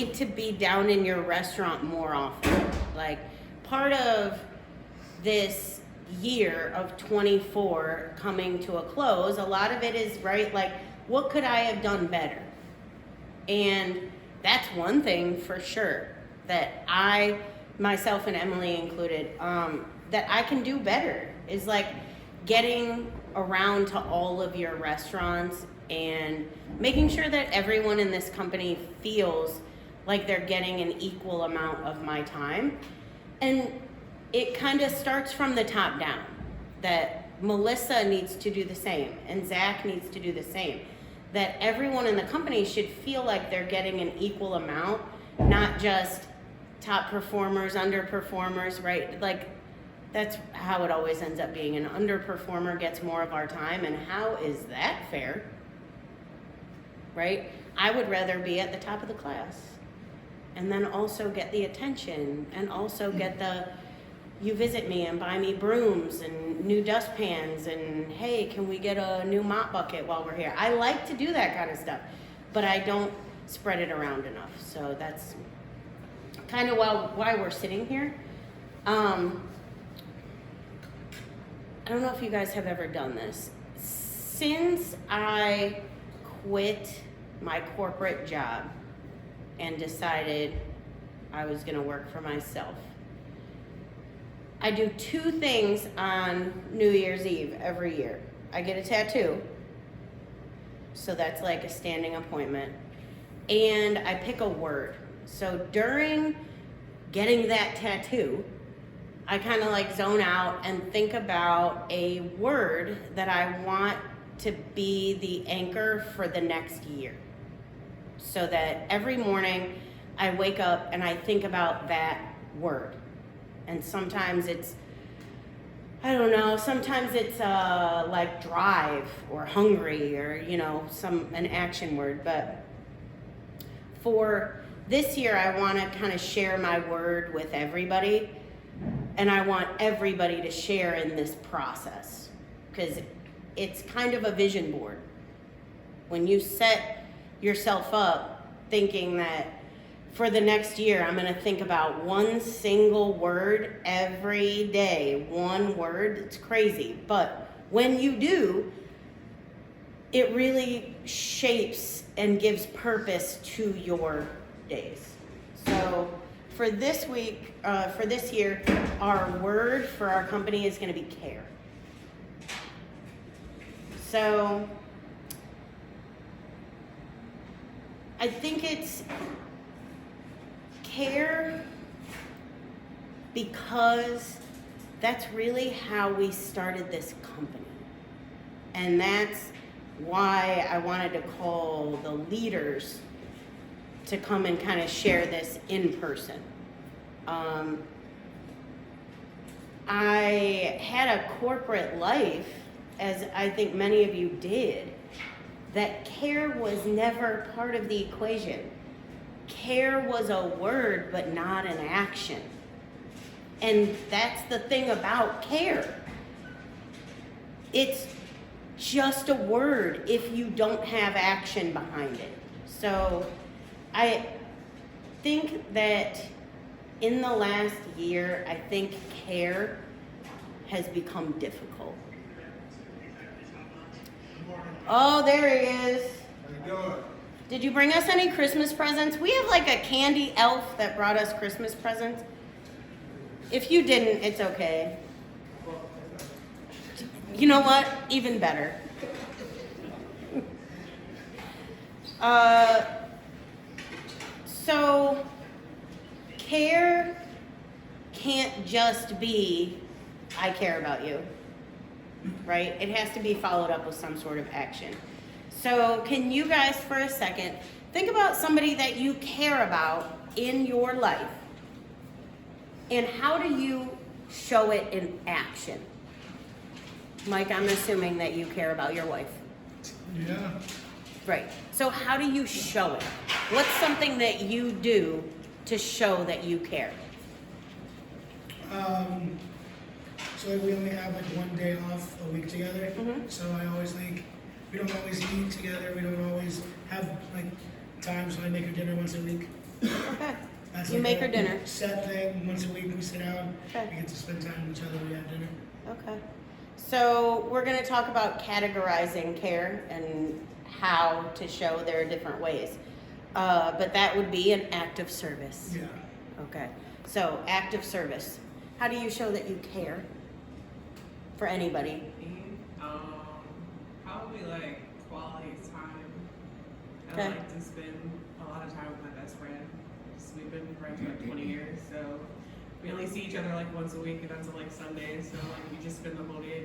need to be down in your restaurant more often. Like, part of this year of 24 coming to a close, a lot of it is, right, like, what could I have done better? And that's one thing for sure that I, myself and Emily included, that I can do better is like getting around to all of your restaurants and making sure that everyone in this company feels like they're getting an equal amount of my time. And it kind of starts from the top down, that Melissa needs to do the same and Zach needs to do the same, that everyone in the company should feel like they're getting an equal amount, not just top performers, underperformers, right? Like, that's how it always ends up being. An underperformer gets more of our time, and how is that fair? Right? I would rather be at the top of the class and then also get the attention and also get the, you visit me and buy me brooms and new dustpans and hey, can we get a new mop bucket while we're here? I like to do that kind of stuff, but I don't spread it around enough. So that's kind of why we're sitting here. I don't know if you guys have ever done this. Since I quit my corporate job and decided I was gonna work for myself, I do two things on New Year's Eve every year. I get a tattoo, so that's like a standing appointment, and I pick a word. So during getting that tattoo, I kind of like zone out and think about a word that I want to be the anchor for the next year. So that every morning I wake up and I think about that word. And sometimes it's, I don't know, sometimes it's like drive or hungry or, you know, an action word. But for this year, I want to kind of share my word with everybody. And I want everybody to share in this process because it's kind of a vision board. When you set yourself up thinking that for the next year, I'm going to think about one single word every day. One word. It's crazy. But when you do, it really shapes and gives purpose to your days. So for this week, for this year, our word for our company is going to be care. So I think it's care because that's really how we started this company. And that's why I wanted to call the leaders to come and kind of share this in person. I had a corporate life, as I think many of you did, that care was never part of the equation. Care was a word, but not an action. And that's the thing about care. It's just a word if you don't have action behind it. So I think that in the last year, I think care has become difficult. Oh, there he is. How you doing? Did you bring us any Christmas presents? We have like a candy elf that brought us Christmas presents. If you didn't, it's okay. You know what? Even better. So care can't just be, I care about you, right? It has to be followed up with some sort of action. So can you guys, for a second, think about somebody that you care about in your life, and how do you show it in action? Mike, I'm assuming that you care about your wife. Yeah. Right. So how do you show it? What's something that you do to show that you care? So like we only have like one day off a week together. Mhm. So I always like, we don't always eat together. We don't always have like times when I make her dinner once a week. Okay. That's You like make a her dinner. Set thing, once a week we sit down, Okay. we get to spend time with each other, we have dinner. Okay. So we're gonna talk about categorizing care and how to show there are different ways. But that would be an act of service. Yeah. Okay. So act of service. How do you show that you care for anybody? Probably like quality time. Okay. I like to spend a lot of time with my best friend. We've been friends for like 20 years, so we only see each other like once a week, and that's on like Sundays. So like we just spend the whole day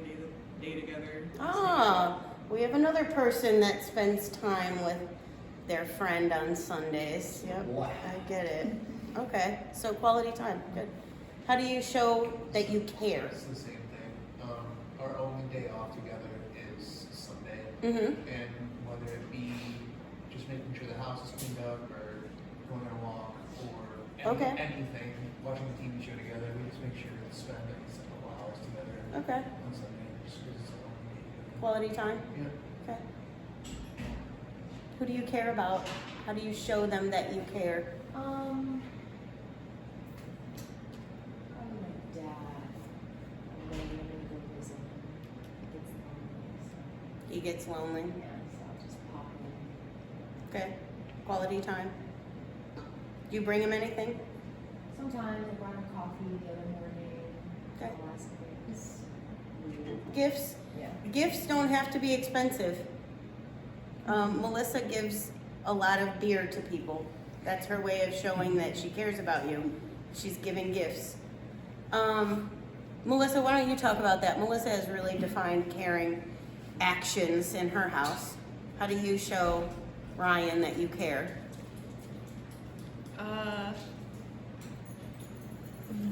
together. Ah, we have another person that spends time with their friend on Sundays. Yep, Wow. I get it. Okay, so quality time, good. How do you show that you care? It's the same thing. Our only day off together is Sunday. Mm-hmm. And whether it be just making sure the house is cleaned up or going on a walk or Okay. anything, watching a TV show together, we just make sure to spend at least a couple hours together Okay, on Sunday. Just because it's our only day together. quality time, Yeah. okay. Who do you care about? How do you show them that you care? Probably my dad. I'm gonna go visit him. It gets lonely, He gets lonely, so yeah, so I'll just pop in. okay. Quality time. Do you bring him anything? Sometimes I brought him coffee the other morning. Okay. I'll ask him. Gifts? Yeah. Gifts don't have to be expensive. Melissa gives a lot of beer to people. That's her way of showing that she cares about you. She's giving gifts. Melissa, why don't you talk about that? Melissa has really defined caring actions in her house. How do you show Ryan that you care?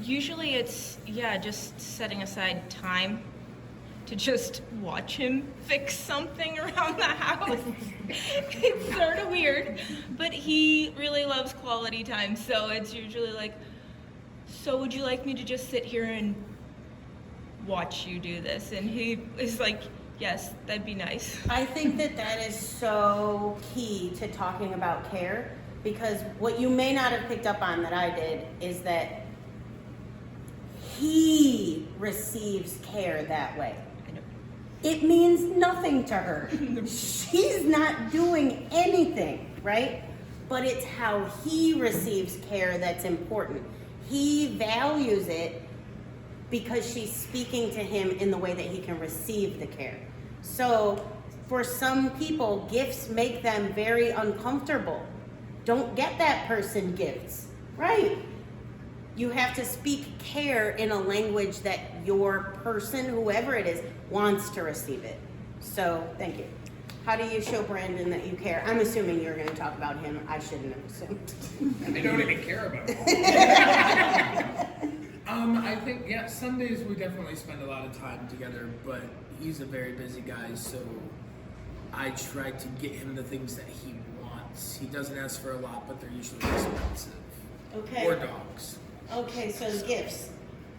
Usually it's, just setting aside time to just watch him fix something around the house. It's sort of weird, but he really loves quality time, so it's usually like, so would you like me to just sit here and watch you do this? And he is like, yes, that'd be nice. I think that that is so key to talking about care, because what you may not have picked up on that I did is that he receives care that way. It means nothing to her. She's not doing anything, right? But it's how he receives care that's important. He values it because she's speaking to him in the way that he can receive the care. So for some people, gifts make them very uncomfortable. Don't get that person gifts, right? You have to speak care in a language that your person, whoever it is, wants to receive it. So, thank you. How do you show Brandon that you care? I'm assuming you're going to talk about him. I shouldn't have assumed. I don't even care about it. I think, Sundays we definitely spend a lot of time together, but he's a very busy guy, so I try to get him the things that he wants. He doesn't ask for a lot, but they're usually expensive. Okay. Or dogs. Okay, so gifts.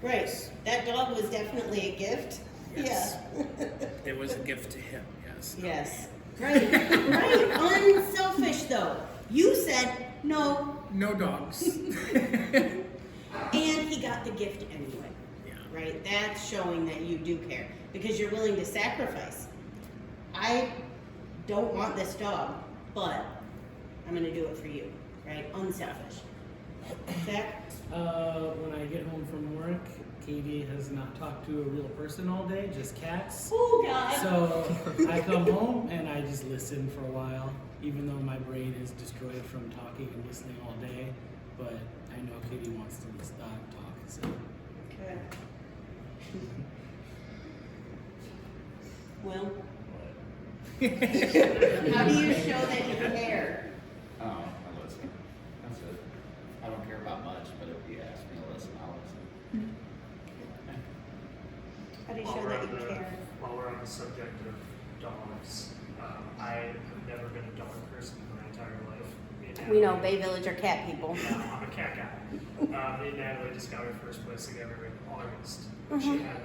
Great. That dog was definitely a gift. Yes. Yeah. It was a gift to him, yes. Yes. Right. Right. Unselfish though. You said no, No dogs. and he got the gift anyway. Yeah. Right? That's showing that you do care because you're willing to sacrifice. I don't want this dog, but I'm going to do it for you. Right? Unselfish. Zach? When I get home from work, Katie has not talked to a real person all day, just cats. Oh, God. So I come home and I just listen for a while, even though my brain is destroyed from talking and listening all day. But I know Katie wants to talk, so. Okay. Well, how do you show that you care? I listen. That's it. I don't care about much, but if you ask me to listen, I'll listen. How do you show that you care? While we're on the subject of dogs, I have never been a dog person in my entire life. We know Bay Village are cat people. I'm a cat guy. Me and Natalie just got our first place together in August. She has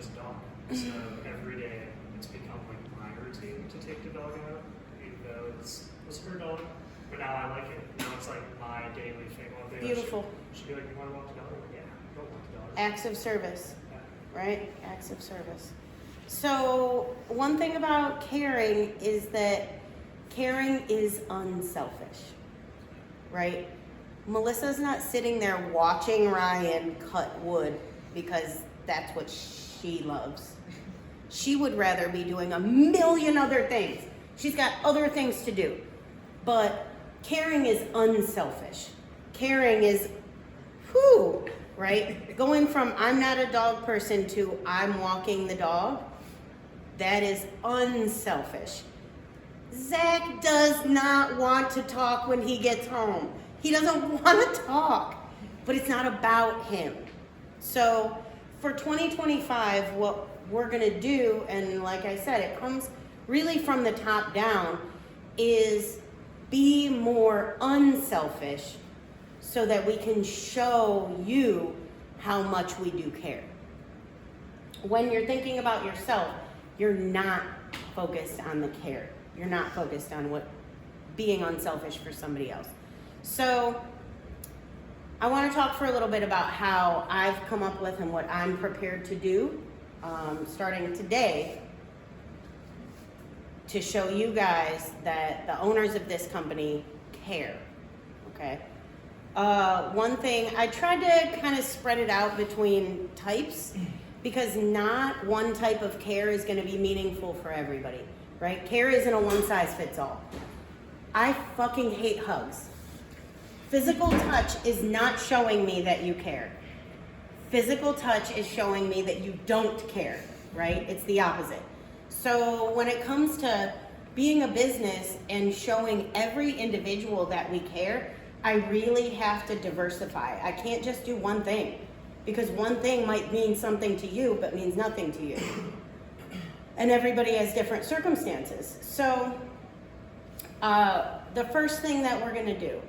a dog. So every day it's become like my routine to take the dog out, even though it was her dog. But now I like it. Now it's like my daily thing. One day Beautiful. She'd be like, "You want to walk the dog?" I'm like, "Yeah, go walk the dog." Acts of service, Yeah. right? Acts of service. So one thing about caring is that caring is unselfish, right? Melissa's not sitting there watching Ryan cut wood because that's what she loves. She would rather be doing a million other things. She's got other things to do. But caring is unselfish. Caring is, whew, right? Going from I'm not a dog person to I'm walking the dog, that is unselfish. Zach does not want to talk when he gets home. He doesn't want to talk, but it's not about him. So for 2025, what we're gonna do, and like I said, it comes really from the top down, is be more unselfish so that we can show you how much we do care. When you're thinking about yourself, you're not focused on the care. You're not focused on what being unselfish for somebody else. So I want to talk for a little bit about how I've come up with and what I'm prepared to do starting today to show you guys that the owners of this company care, okay? One thing, I tried to kind of spread it out between types because not one type of care is going to be meaningful for everybody, right? Care isn't a one size fits all. I fucking hate hugs. Physical touch is not showing me that you care. Physical touch is showing me that you don't care, right? It's the opposite. So when it comes to being a business and showing every individual that we care, I really have to diversify. I can't just do one thing because one thing might mean something to you but means nothing to you. And everybody has different circumstances. So the first thing that we're gonna do,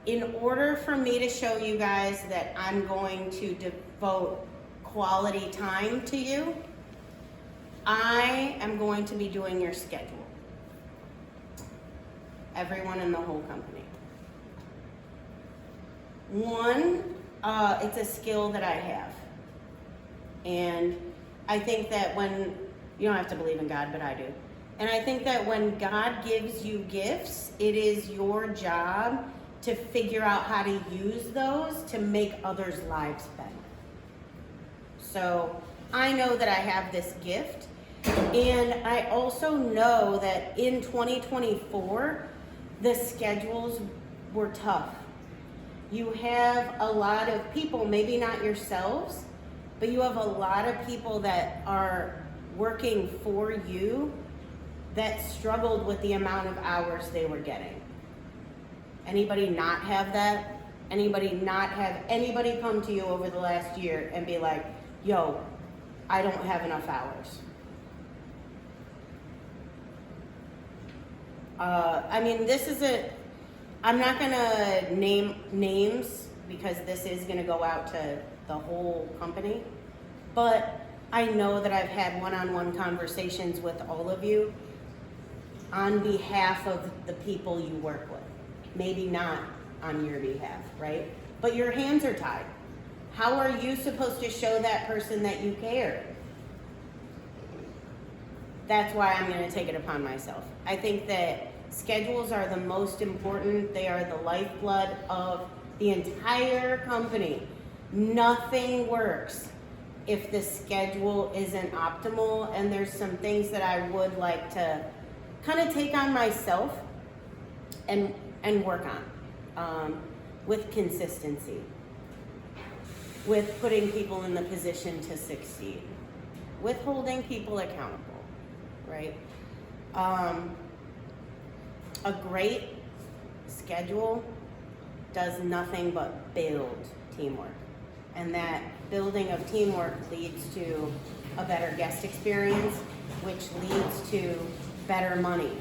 in order for me to show you guys that I'm going to devote quality time to you, I am going to be doing your schedule. Everyone in the whole company. One, it's a skill that I have. And I think that when, you don't have to believe in God, but I do. And I think that when God gives you gifts, it is your job to figure out how to use those to make others' lives better. So I know that I have this gift, and I also know that in 2024, the schedules were tough. You have a lot of people, maybe not yourselves, but you have a lot of people that are working for you that struggled with the amount of hours they were getting. Anybody not have that? Anybody not have anybody come to you over the last year and be like, yo, I don't have enough hours? I mean, this is I'm not gonna name names because this is gonna go out to the whole company, but I know that I've had one-on-one conversations with all of you on behalf of the people you work with. Maybe not on your behalf, right? But your hands are tied. How are you supposed to show that person that you care? That's why I'm going to take it upon myself. I think that schedules are the most important. They are the lifeblood of the entire company. Nothing works if the schedule isn't optimal, and there's some things that I would like to kind of take on myself and work on with consistency, with putting people in the position to succeed, with holding people accountable, right? A great schedule does nothing but build teamwork, and that building of teamwork leads to a better guest experience, which leads to better money,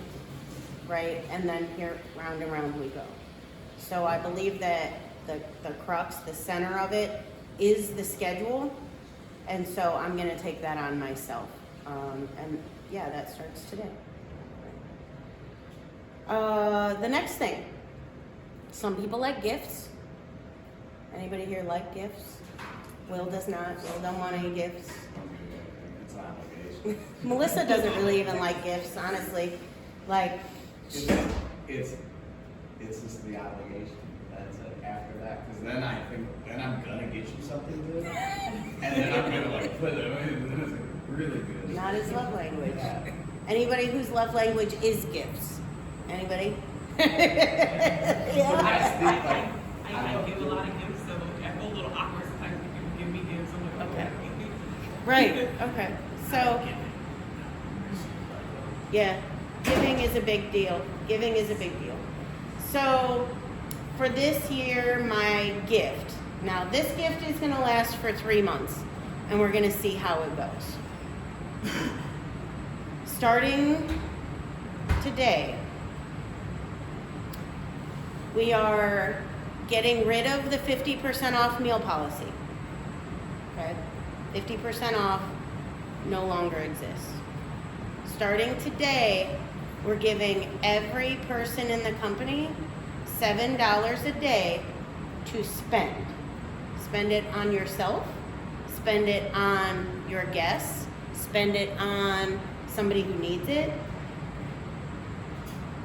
right? And then here, round and round we go. So I believe that the crux, the center of it is the schedule, and so I'm gonna take that on myself. And yeah, that starts today. The next thing, Some people like gifts. Anybody here like gifts? Will does not. Will don't want any gifts. It's an obligation. Melissa doesn't really even like gifts, honestly. Like, It's just the obligation. That's it. After that, because then I think, then I'm gonna get you something good, and then I'm gonna like put it away, and then it's like really good. not his love language. Yeah. Anybody whose love language is gifts? Anybody? I Yeah. give a lot of gifts, so I feel a little awkward sometimes when people give me gifts. I'm like, Okay. okay. Right, okay. So, yeah, giving is a big deal. Giving is a big deal. So, for this year, my gift. Now, this gift is going to last for 3 months, and we're going to see how it goes. Starting today, we are getting rid of the 50% off meal policy. Okay? 50% off no longer exists. Starting today, we're giving every person in the company $7 a day to spend. Spend it on yourself, spend it on your guests, spend it on somebody who needs it.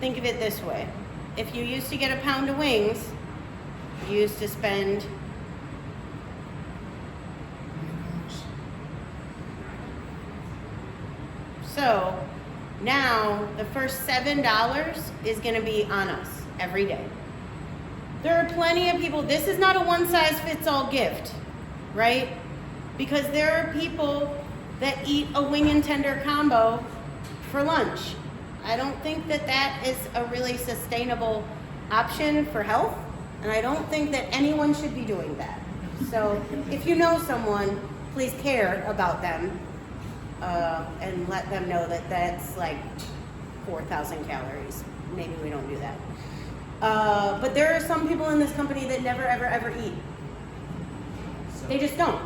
Think of it this way. If you used to get a pound of wings, you used to spend So now the first $7 is going to be on us every day. There are plenty of people, this is not a one size fits all gift, right? Because there are people that eat a wing and tender combo for lunch. I don't think that that is a really sustainable option for health, and I don't think that anyone should be doing that. So if you know someone, please care about them. And let them know that that's like 4,000 calories. Maybe we don't do that. But there are some people in this company that never, ever, ever eat. They just don't,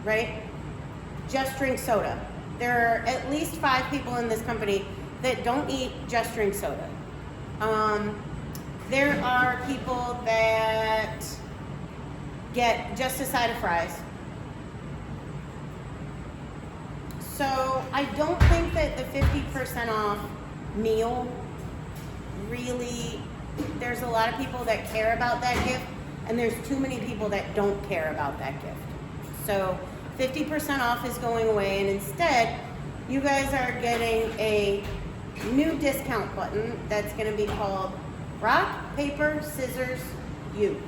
right? Just drink soda. There are at least 5 people in this company that don't eat, just drink soda. There are people that get just a side of fries. So I don't think that the 50% off meal really, there's a lot of people that care about that gift, and there's too many people that don't care about that gift. So 50% off is going away, and instead, you guys are getting a new discount button that's going to be called Rock, Paper, Scissors, You.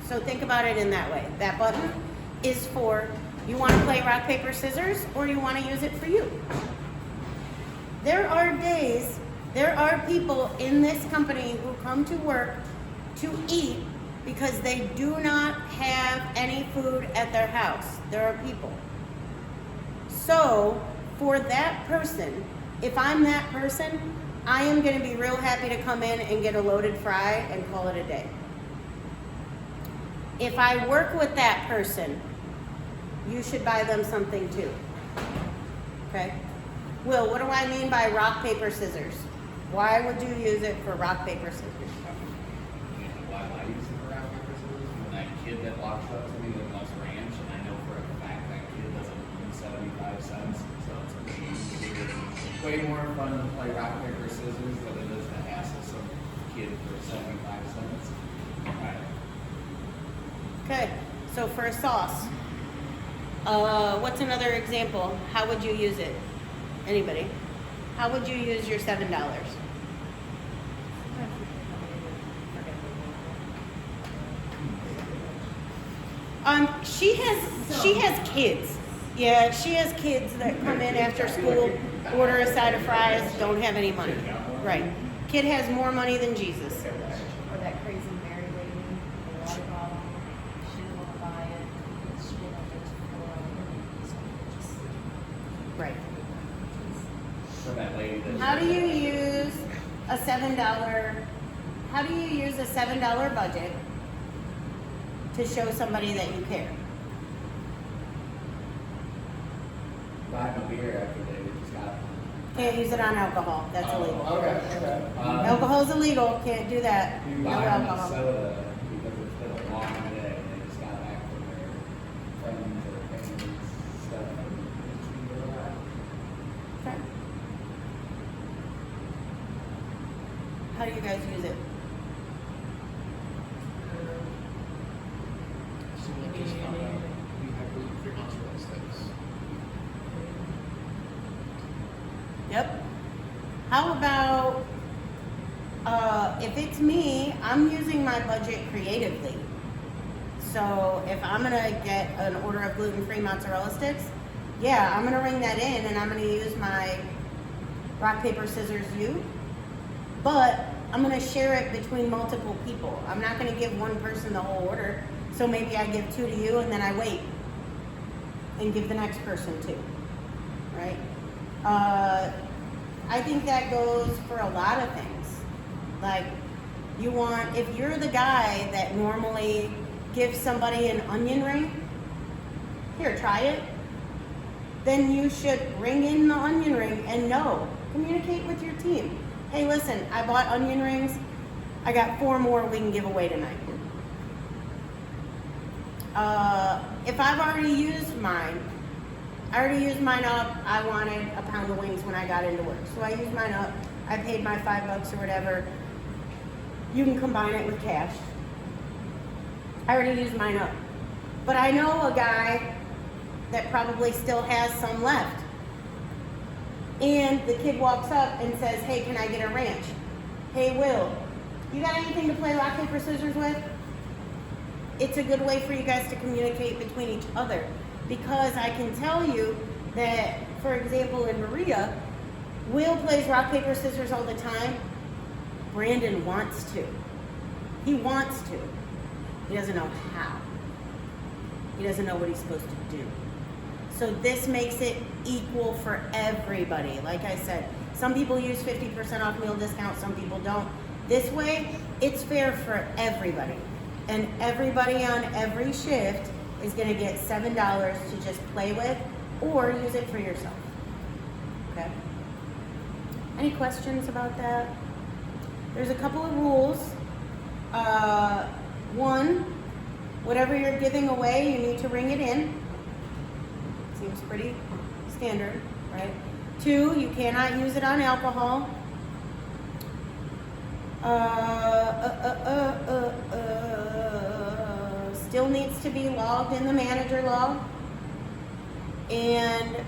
So think about it in that way. That button is for you want to play rock, paper, scissors, or you want to use it for you. There are days, there are people in this company who come to work to eat because they do not have any food at their house. There are people. So, for that person, if I'm that person, I am going to be real happy to come in and get a loaded fry and call it a day. If I work with that person, you should buy them something too. Okay? Will, what do I mean by rock, paper, scissors? Why would you use it for rock, paper, scissors? You know why I use it for rock, paper, scissors? When that kid that walks up to me that wants ranch, and I know for a fact that kid doesn't need 75 cents, so it's way more fun to play rock, paper, scissors than it is to hassle some kid for 75 cents. Right. Okay, so for a sauce, what's another example? How would you use it? Anybody? How would you use your $7? She has kids. Yeah, she has kids that come in after school, order a side of fries, don't have any money. Right. Kid has more money than Jesus. Or that crazy Mary lady, the water bottle, she didn't want to buy it, she didn't have to explore. Right. For that lady that. How do you use a $7 budget to show somebody that you care? Buy them a beer after they just got Can't use it on alcohol, that's illegal. Okay, okay. Alcohol's illegal, can't do that, no Buying a alcohol. soda because it's been a long day and they just got back from their friends or family's stuff. Okay. How do you guys use it? So we just found out we have gluten-free mozzarella sticks. Yep. How about, if it's me, I'm using my budget creatively. So if I'm gonna get an order of gluten-free mozzarella sticks, yeah, I'm gonna ring that in and I'm gonna use my rock, paper, scissors, you. But I'm gonna share it between multiple people. I'm not gonna give one person the whole order. So maybe I give 2 to you and then I wait and give the next person 2, right? I think that goes for a lot of things. Like, if you're the guy that normally gives somebody an onion ring, here, try it, then you should ring in the onion ring and communicate with your team. Hey, listen, I bought onion rings. I got 4 more we can give away tonight. If I've already used mine, up. I wanted a pound of wings when I got into work. So I used mine up. I paid my $5 or whatever. You can combine it with cash. I already used mine up. But I know a guy that probably still has some left. And the kid walks up and says, hey, can I get a ranch? Hey, Will, you got anything to play rock, paper, scissors with? It's a good way for you guys to communicate between each other. Because I can tell you that, for example, in Maria, Will plays rock, paper, scissors all the time. Brandon wants to. He wants to. He doesn't know how. He doesn't know what he's supposed to do. So this makes it equal for everybody. Like I said, some people use 50% off meal discount, some people don't. This way, it's fair for everybody. And everybody on every shift is gonna get $7 to just play with or use it for yourself. Okay? Any questions about that? There's a couple of rules. One, whatever you're giving away, you need to ring it in. Seems pretty standard, right? 2, you cannot use it on alcohol. Still needs to be logged in the manager log. And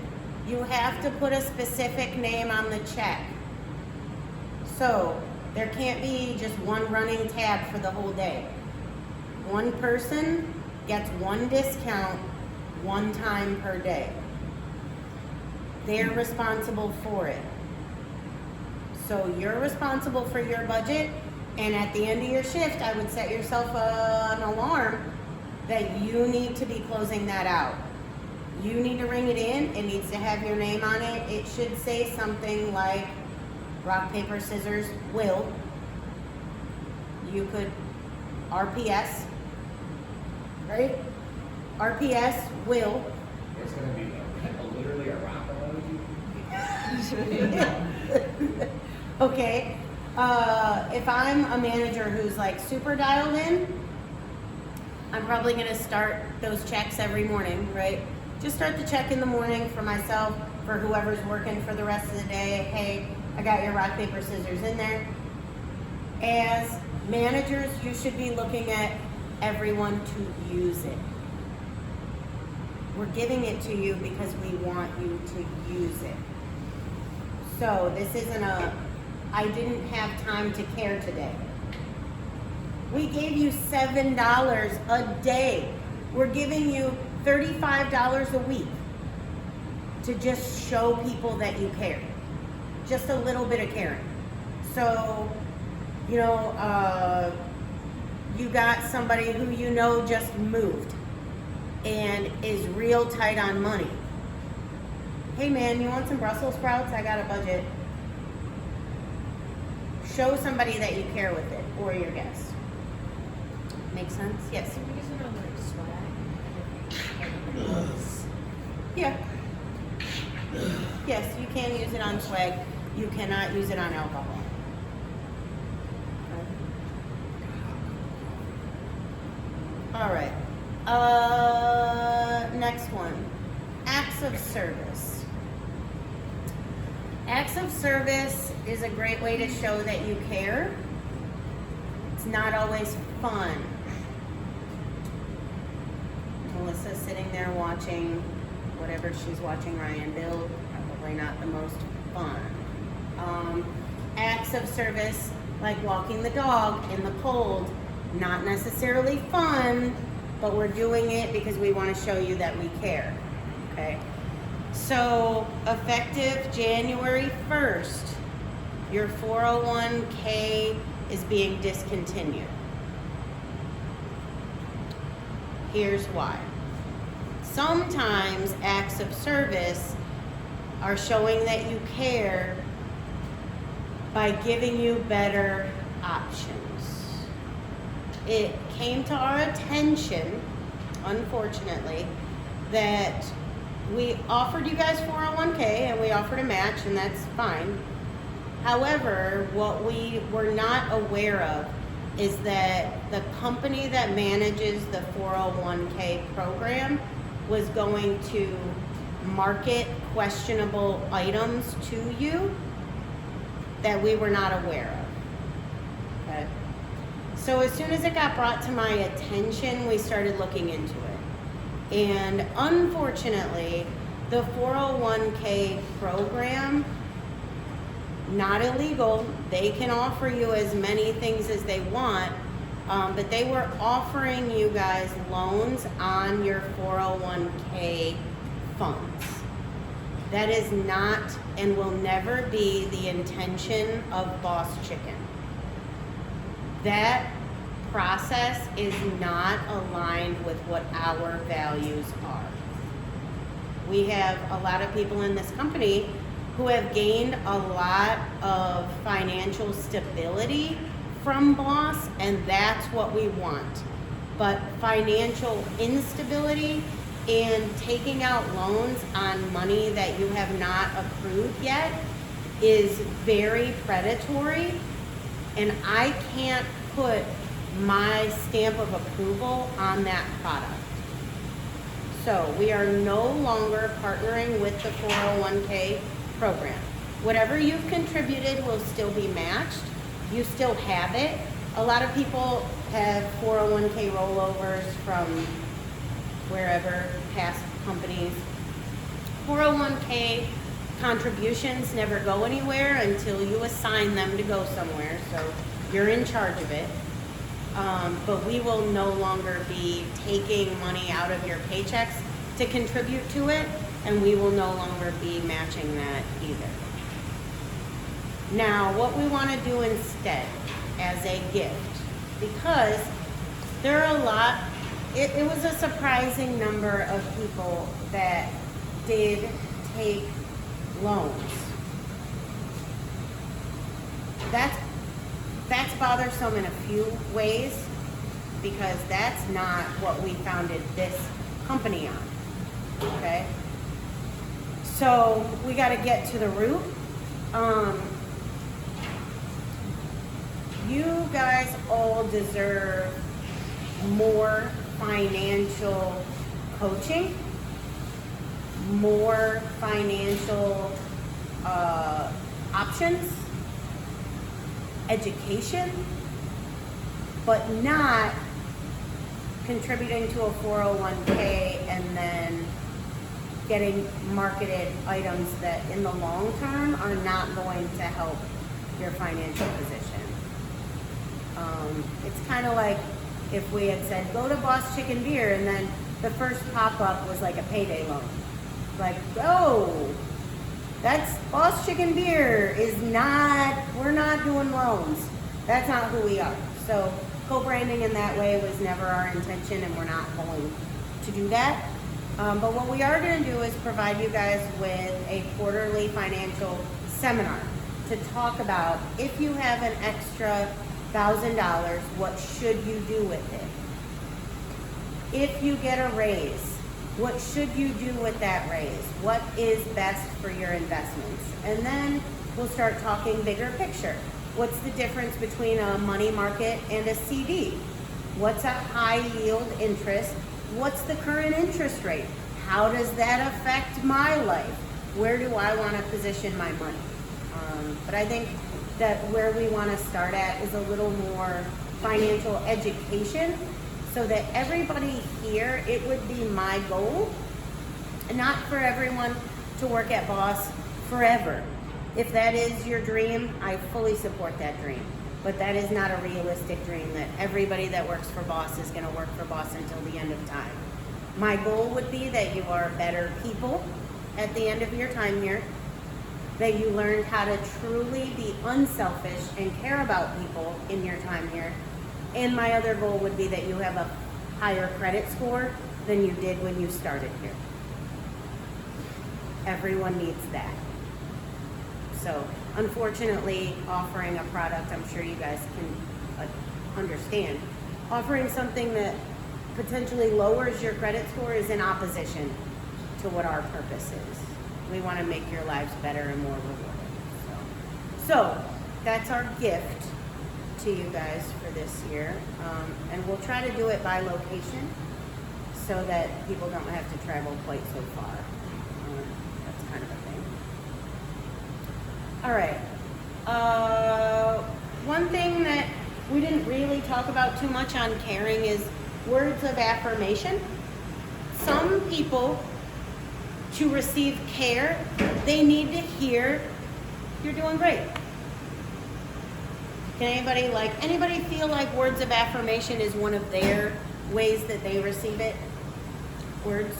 you have to put a specific name on the check. So there can't be just one running tab for the whole day. One person gets 1 discount 1 time per day. They're responsible for it. So you're responsible for your budget, and at the end of your shift, I would set yourself an alarm that you need to be closing that out. You need to ring it in. It needs to have your name on it. It should say something like rock, paper, scissors, Will. You could RPS, right? RPS, Will. There's gonna be literally a rock emoji. Okay. If I'm a manager who's like super dialed in, I'm probably gonna start those checks every morning, right? Just start the check in the morning for myself, for whoever's working for the rest of the day. Hey, I got your rock, paper, scissors in there. As managers, you should be looking at everyone to use it. We're giving it to you because we want you to use it. So this isn't I didn't have time to care today. We gave you $7 a day. We're giving you $35 a week to just show people that you care. Just a little bit of caring. So, you know, you got somebody who you know just moved and is real tight on money. Hey man, you want some Brussels sprouts? I got a budget. Show somebody that you care with it, or your guest. Make sense? Yes. So we use it on like swag. Yeah. Yes, you can use it on swag. You cannot use it on alcohol. All right. Next one. Acts of service. Acts of service is a great way to show that you care. It's not always fun. Melissa's sitting there watching whatever she's watching Ryan build, probably not the most fun. Acts of service, like walking the dog in the cold, not necessarily fun, but we're doing it because we want to show you that we care, okay? So, effective January 1st, your 401k is being discontinued. Here's why. Sometimes acts of service are showing that you care by giving you better options. It came to our attention, unfortunately, that we offered you guys 401k and we offered a match, and that's fine. However, what we were not aware of is that the company that manages the 401k program was going to market questionable items to you that we were not aware of. Okay? So as soon as it got brought to my attention, we started looking into it. And unfortunately, the 401k program, not illegal, they can offer you as many things as they want, but they were offering you guys loans on your 401k funds. That is not and will never be the intention of Boss Chicken. That process is not aligned with what our values are. We have a lot of people in this company who have gained a lot of financial stability from Boss, and that's what we want. But financial instability and taking out loans on money that you have not accrued yet is very predatory, and I can't put my stamp of approval on that product. So we are no longer partnering with the 401k program. Whatever you've contributed will still be matched. You still have it. A lot of people have 401k rollovers from wherever, past companies. 401k contributions never go anywhere until you assign them to go somewhere, so you're in charge of it. But we will no longer be taking money out of your paychecks to contribute to it, and we will no longer be matching that either. Now, what we want to do instead as a gift, because there are a lot, it was a surprising number of people that did take loans. That's bothersome in a few ways, because that's not what we founded this company on, okay? So we got to get to the root. You guys all deserve more financial coaching, more financial options, education, but not contributing to a 401k and then getting marketed items that in the long term are not going to help your financial position. It's kind of like if we had said, go to Boss Chicken Beer, and then the first pop-up was like a payday loan. Like, oh, that's Boss Chicken Beer is not, we're not doing loans. That's not who we are. So co-branding in that way was never our intention, and we're not going to do that. But what we are going to do is provide you guys with a quarterly financial seminar to talk about, if you have an extra $1,000, what should you do with it? If you get a raise, What should you do with that raise? What is best for your investments? And then we'll start talking bigger picture. What's the difference between a money market and a CD? What's a high yield interest? What's the current interest rate? How does that affect my life? Where do I want to position my money? But I think that where we want to start at is a little more financial education, so that everybody here, it would be my goal, not for everyone to work at Boss forever. If that is your dream, I fully support that dream. But that is not a realistic dream, that everybody that works for Boss is going to work for Boss until the end of time. My goal would be that you are better people at the end of your time here, that you learned how to truly be unselfish and care about people in your time here. And my other goal would be that you have a higher credit score than you did when you started here. Everyone needs that. So unfortunately, offering a product, I'm sure you guys can understand, offering something that potentially lowers your credit score is in opposition to what our purpose is. We want to make your lives better and more rewarding. So that's our gift to you guys for this year. And we'll try to do it by location so that people don't have to travel quite so far. That's kind of a thing. All right. One thing that we didn't really talk about too much on caring is words of affirmation. Some people, to receive care, they need to hear, "You're doing great." Can anybody feel like words of affirmation is one of their ways that they receive it? Words.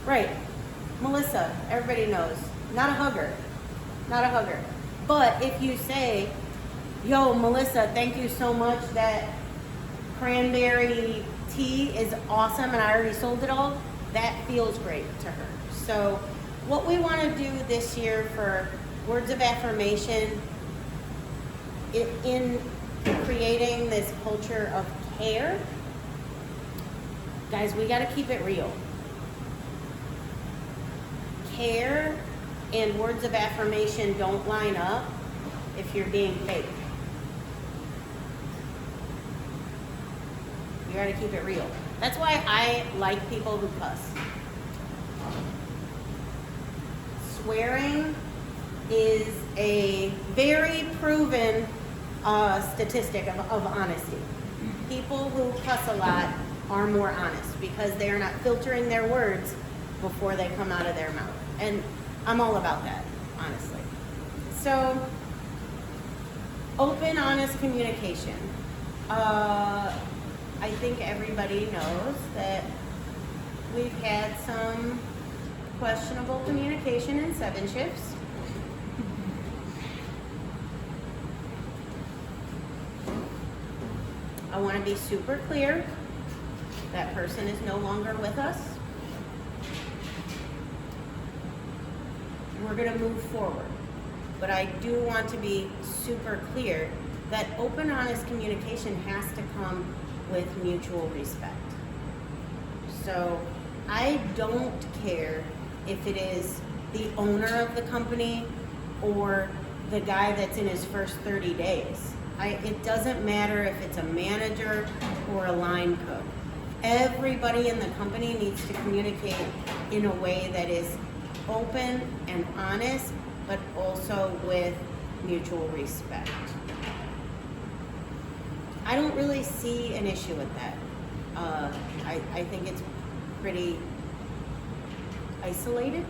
Right. Melissa, everybody knows, not a hugger. But if you say, "Yo, Melissa, thank you so much, that cranberry tea is awesome and I already sold it all," that feels great to her. So what we want to do this year for words of affirmation in creating this culture of care, guys, we got to keep it real. Care and words of affirmation don't line up if you're being fake. You got to keep it real. That's why I like people who cuss. Swearing is a very proven statistic of honesty. People who cuss a lot are more honest because they are not filtering their words before they come out of their mouth. And I'm all about that, honestly. So, open, honest communication. I think everybody knows that we've had some questionable communication in 7 shifts. I want to be super clear. That person is no longer with us. We're going to move forward. But I do want to be super clear that open, honest communication has to come with mutual respect. So I don't care if it is the owner of the company or the guy that's in his first 30 days. It doesn't matter if it's a manager or a line cook. Everybody in the company needs to communicate in a way that is open and honest, but also with mutual respect. I don't really see an issue with that. I think it's pretty isolated.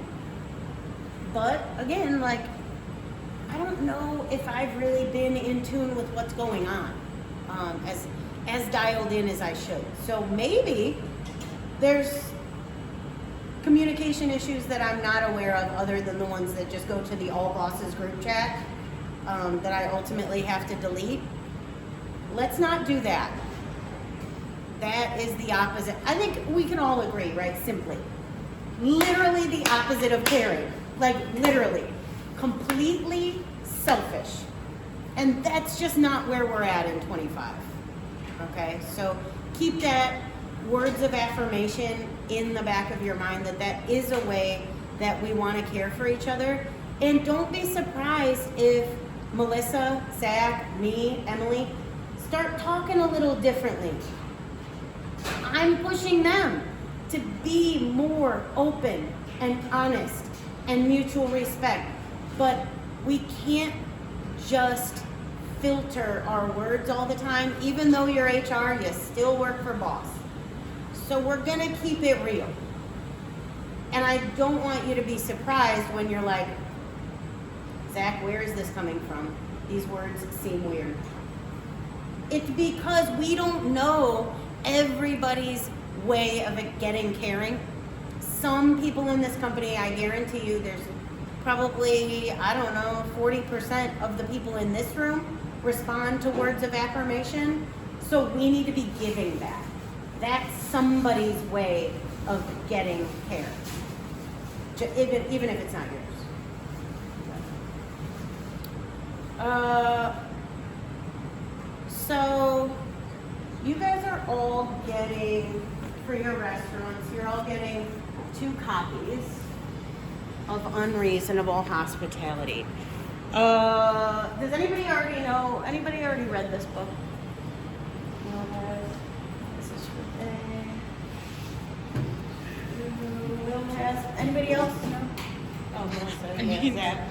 But again, like, I don't know if I've really been in tune with what's going on, as dialed in as I should. So maybe there's communication issues that I'm not aware of, other than the ones that just go to the All Bosses group chat, that I ultimately have to delete. Let's not do that. That is the opposite. I think we can all agree, right? Simply. Literally the opposite of caring. Like, literally. Completely selfish. And that's just not where we're at in 25. Okay? So keep that words of affirmation in the back of your mind, that is a way that we want to care for each other. And don't be surprised if Melissa, Zach, me, Emily start talking a little differently. I'm pushing them to be more open and honest and mutual respect. But we can't just filter our words all the time. Even though you're HR, you still work for boss. So we're gonna keep it real. And I don't want you to be surprised when you're like, Zach, where is this coming from? These words seem weird. It's because we don't know everybody's way of getting caring. Some people in this company, I guarantee you, there's probably, I don't know, 40% of the people in this room respond to words of affirmation. So we need to be giving back. That's somebody's way of getting care, even if it's not yours. So you guys are all getting, for your restaurants, you're all getting 2 copies of Unreasonable Hospitality. Does anybody already read this book? No, this is for Will has. Anybody else? No? Oh, Melissa, yeah, Zach.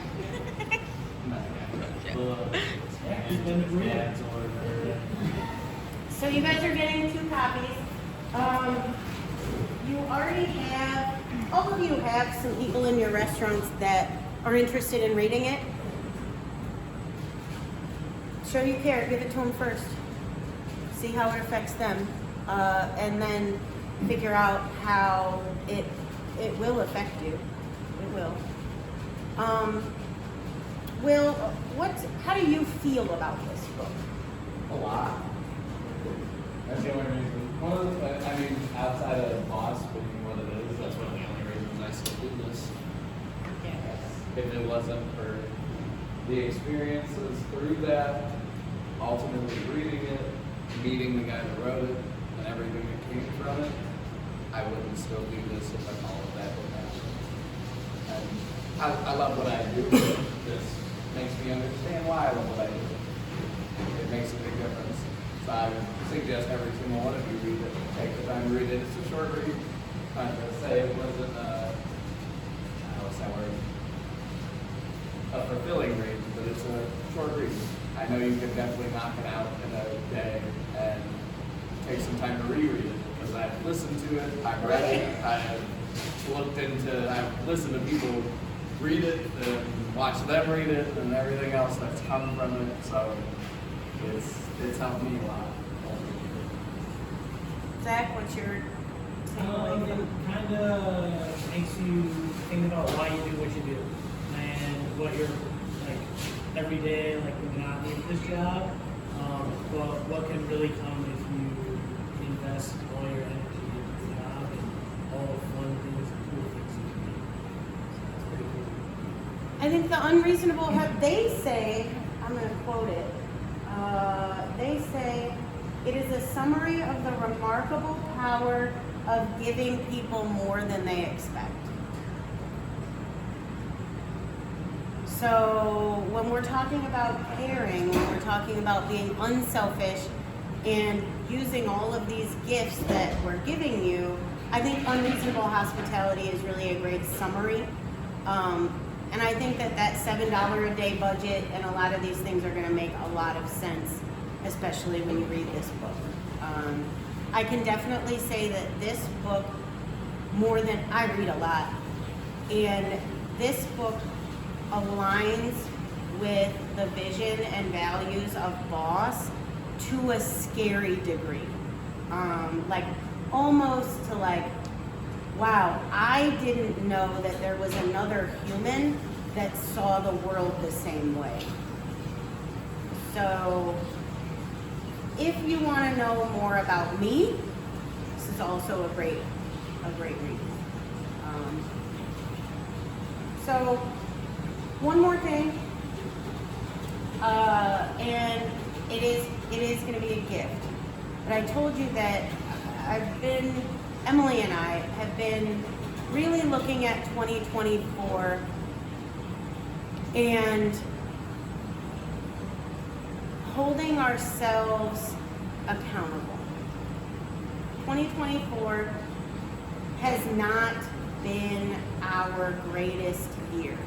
So you guys are getting 2 copies. You already have, all of you have some people in your restaurants that are interested in reading it. Show you care, give it to them first. See how it affects them. And then figure out how it will affect you. It will. Will, how do you feel about this book? A lot. That's the only reason. Outside of boss being what it is, that's one of the only reasons I still do this. If it wasn't for the experiences through that, ultimately reading it, meeting the guy that wrote it, and everything that came from it, I wouldn't still do this if all of that would happen. And I love what I do. This makes me understand why I love what I do. It makes a big difference. So I would suggest every single one of you read it. Take the time to read it. It's a short read. I'm not going to say it wasn't what's that word? A fulfilling read, but it's a short read. I know you can definitely knock it out in a day and take some time to reread it because I've listened to it, I've read it, I've listened to people read it and watch them read it and everything else that's come from it. So it's helped me a lot. Zach, what's your takeaway? It kind of makes you think about why you do what you do and what you're like every day, like the monotony of this job. But what can really come if you invest all your energy into the job and all the fun things and cool things you can do. So that's pretty cool. I think the unreasonable, they say, I'm going to quote it, they say, it is a summary of the remarkable power of giving people more than they expect. So when we're talking about caring, when we're talking about being unselfish and using all of these gifts that we're giving you, I think Unreasonable Hospitality is really a great summary. And I think that $7 a day budget and a lot of these things are going to make a lot of sense, especially when you read this book. I can definitely say that this book, I read a lot, and this book aligns with the vision and values of Boss to a scary degree. Like almost to like, wow, I didn't know that there was another human that saw the world the same way. So if you want to know more about me, this is also a great read. So one more thing, and it is going to be a gift. But I told you that Emily and I have been really looking at 2024 and holding ourselves accountable. 2024 has not been our greatest year.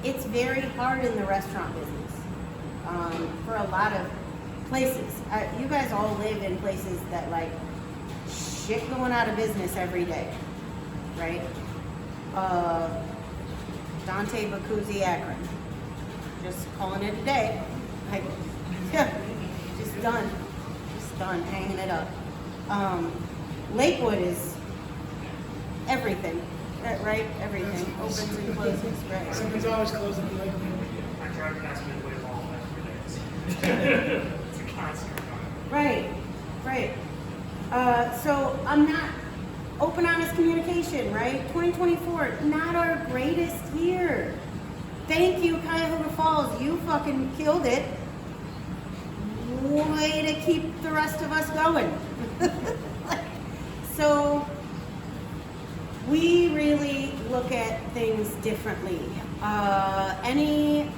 It's very hard in the restaurant business for a lot of places. You guys all live in places that like shit going out of business every day, right? Dante Bacuzzi Akron, just calling it a day. Like, yeah, just done, hanging it up. Lakewood is everything, right? Everything opens and closes, right? Someone's always closing the light. I drive past Midway Mall every day. It's a constant. Right. So I'm not open, honest communication, right? 2024, not our greatest year. Thank you, Cuyahoga Falls. You fucking killed it. Way to keep the rest of us going. So we really look at things differently. Any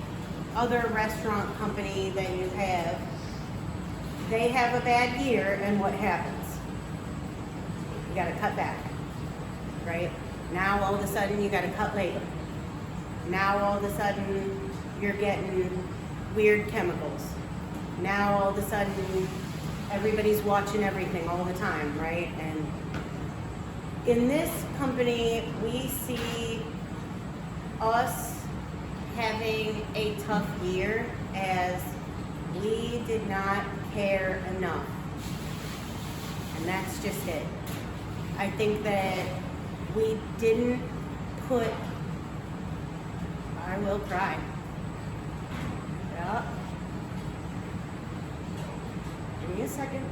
other restaurant company that you have, they have a bad year, and what happens? You gotta cut back, right? Now all of a sudden you gotta cut labor. Now all of a sudden you're getting weird chemicals. Now all of a sudden everybody's watching everything all the time, right? And in this company, we see us having a tough year as we did not care enough. And that's just it. I think that we didn't put, I will cry. Yeah. Give me a second.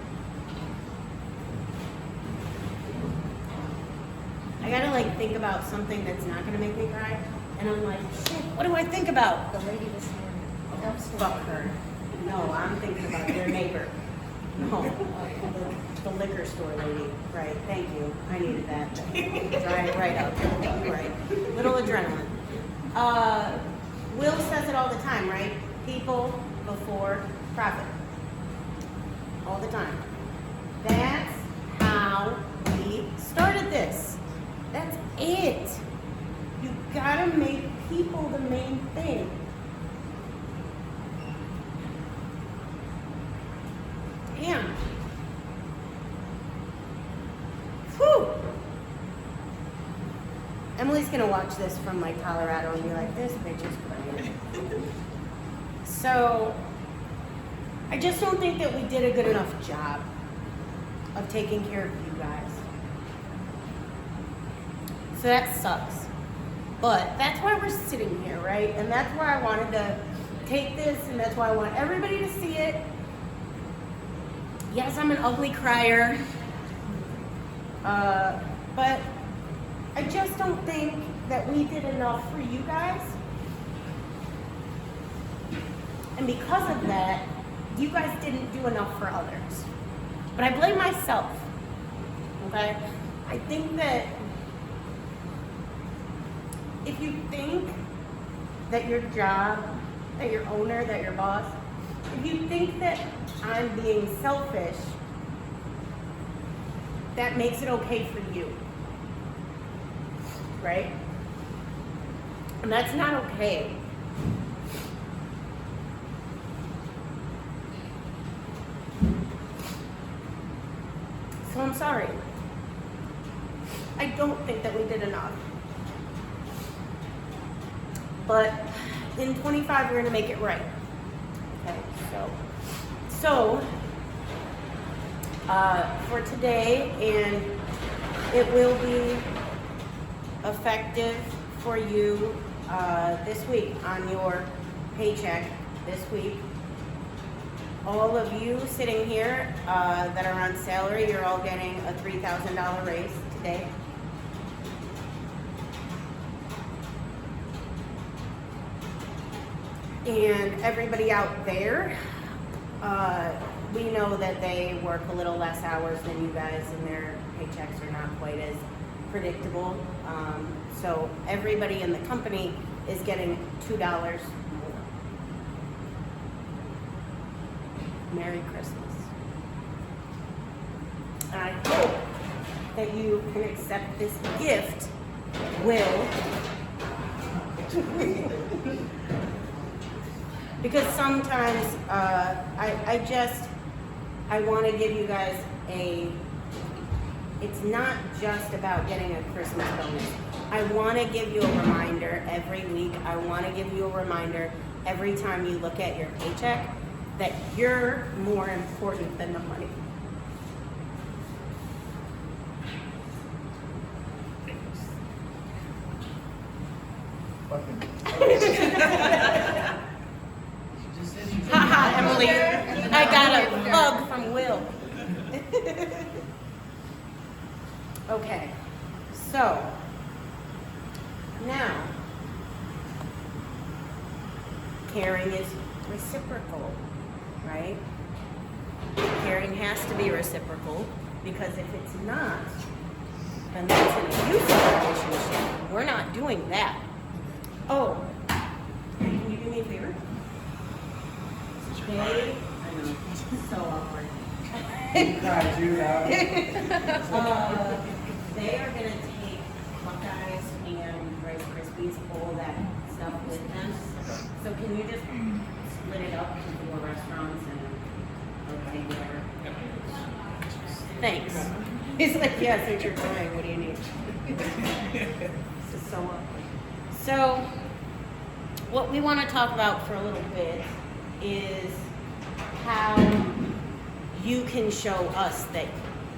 I gotta like think about something that's not gonna make me cry. And I'm like, shit, what do I think about? The lady this morning, dumpster. Fuck her. No, I'm thinking about their neighbor. No, the liquor store lady. Right, thank you. I needed that. Dry it right up. Right. Little adrenaline. Will says it all the time, right? People before profit. All the time. That's how we started this. That's it. You gotta make people the main thing. Damn. Whew. Emily's gonna watch this from like Colorado and be like, this bitch is crazy. So, I just don't think that we did a good enough job of taking care of you guys. So that sucks. But that's why we're sitting here, right? And that's why I wanted to take this, and that's why I want everybody to see it. Yes, I'm an ugly crier. But I just don't think that we did enough for you guys. And because of that, you guys didn't do enough for others. But I blame myself, okay? I think that if you think that your job, that your owner, that your boss, if you think that I'm being selfish, that makes it okay for you, right? And that's not okay. So I'm sorry. I don't think that we did enough. But in 25, we're gonna make it right. Okay, so for today, and it will be effective for you this week on your paycheck this week. All of you sitting here that are on salary, you're all getting a $3,000 raise today. And everybody out there, we know that they work a little less hours than you guys, and their paychecks are not quite as predictable. So everybody in the company is getting $2 more. Merry Christmas. I hope that you can accept this gift, Will. Because sometimes I want to give you guys it's not just about getting a Christmas bonus. I want to give you a reminder every week. I want to give you a reminder every time you look at your paycheck that you're more important than the money. Haha, Emily, I got a hug from Will. Okay, so now caring is reciprocal, right? Caring has to be reciprocal, because if it's not, then that's an abusive relationship. We're not doing that. Oh, can you do me a favor? I know, so awkward. They are gonna take Buckeyes and Rice Krispies, all that stuff with them. So can you just split it up into 4 restaurants and, okay, whatever. Thanks. He's like, yes, it's your time, what do you need? This is so awkward. So, what we want to talk about for a little bit is how you can show us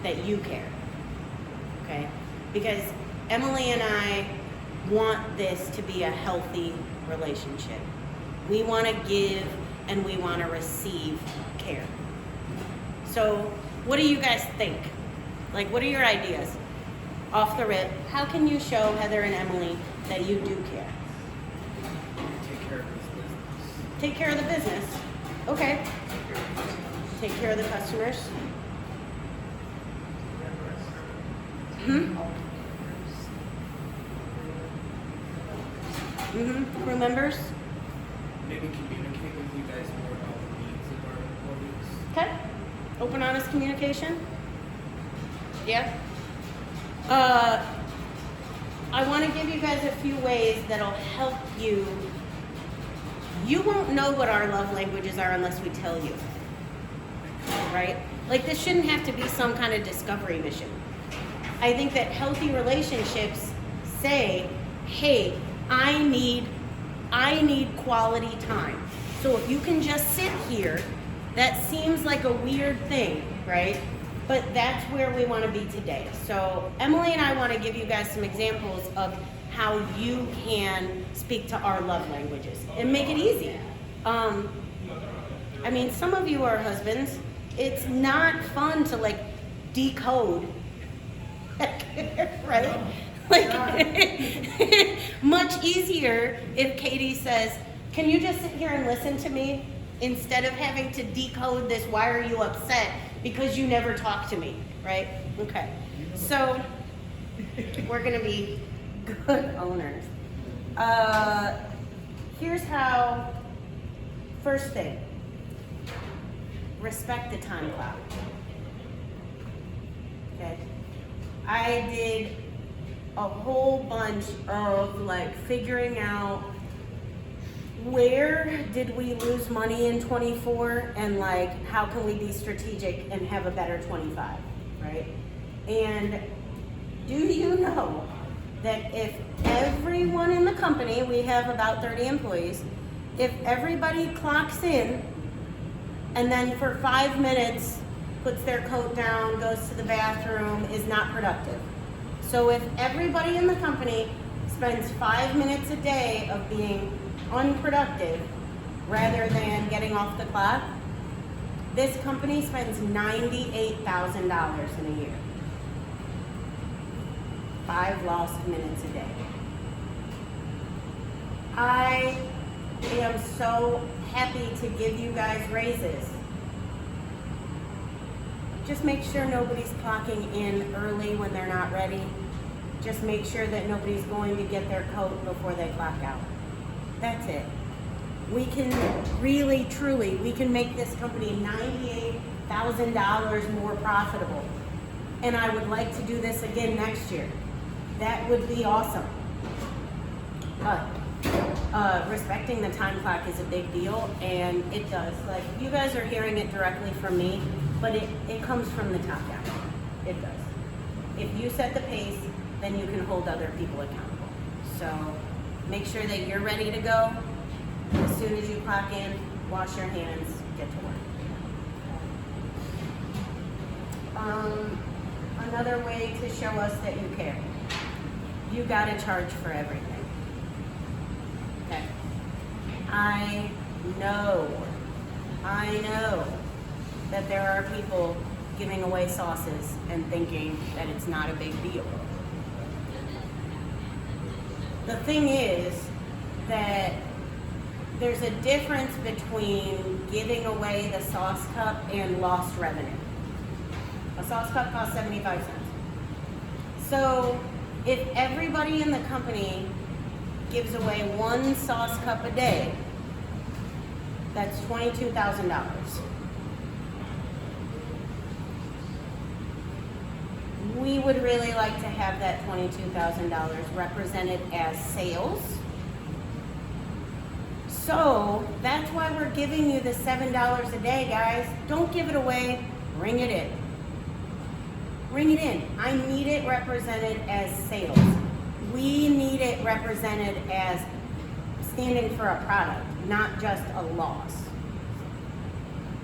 that you care, okay? Because Emily and I want this to be a healthy relationship. We want to give and we want to receive care. So what do you guys think? Like, what are your ideas? Off the rip, how can you show Heather and Emily that you do care? Take care of the business. Okay. Take care of the customers. Crew members. Maybe communicate with you guys more about the needs of our employees. Okay. Open, honest communication. Yeah. I want to give you guys a few ways that'll help you. You won't know what our love languages are unless we tell you. Right? Like, this shouldn't have to be some kind of discovery mission. I think that healthy relationships say, hey, I need quality time. So if you can just sit here, that seems like a weird thing, right? But that's where we want to be today. So Emily and I want to give you guys some examples of how you can speak to our love languages and make it easy. I mean, some of you are husbands. It's not fun to like decode, right? Like, much easier if Katie says, can you just sit here and listen to me instead of having to decode this, why are you upset? Because you never talk to me, right? Okay, so we're gonna be good owners. Here's how, first thing, respect the time clock. Okay, I did a whole bunch of like figuring out where did we lose money in 24 and like how can we be strategic and have a better 25, right? And do you know that if everyone in the company, we have about 30 employees, if everybody clocks in and then for 5 minutes puts their coat down, goes to the bathroom, is not productive. So if everybody in the company spends 5 minutes a day of being unproductive rather than getting off the clock, this company spends $98,000 in a year. 5 lost minutes a day. I am so happy to give you guys raises just make sure nobody's clocking in early when they're not ready. Just make sure that nobody's going to get their coat before they clock out. That's it. We can really, truly, we can make this company $98,000 more profitable. And I would like to do this again next year. That would be awesome. But respecting the time clock is a big deal, and it does. Like, you guys are hearing it directly from me, but it comes from the top down. It does. If you set the pace, then you can hold other people accountable. So make sure that you're ready to go. As soon as you clock in, wash your hands, get to work. Another way to show us that you care. You gotta charge for everything. Okay. I know that there are people giving away sauces and thinking that it's not a big deal. The thing is that there's a difference between giving away the sauce cup and lost revenue. A sauce cup costs 75 cents. So if everybody in the company gives away one sauce cup a day, that's $22,000. We would really like to have that $22,000 represented as sales. So that's why we're giving you the $7 a day, guys. Don't give it away, ring it in. Ring it in. I need it represented as sales. We need it represented as standing for a product, not just a loss.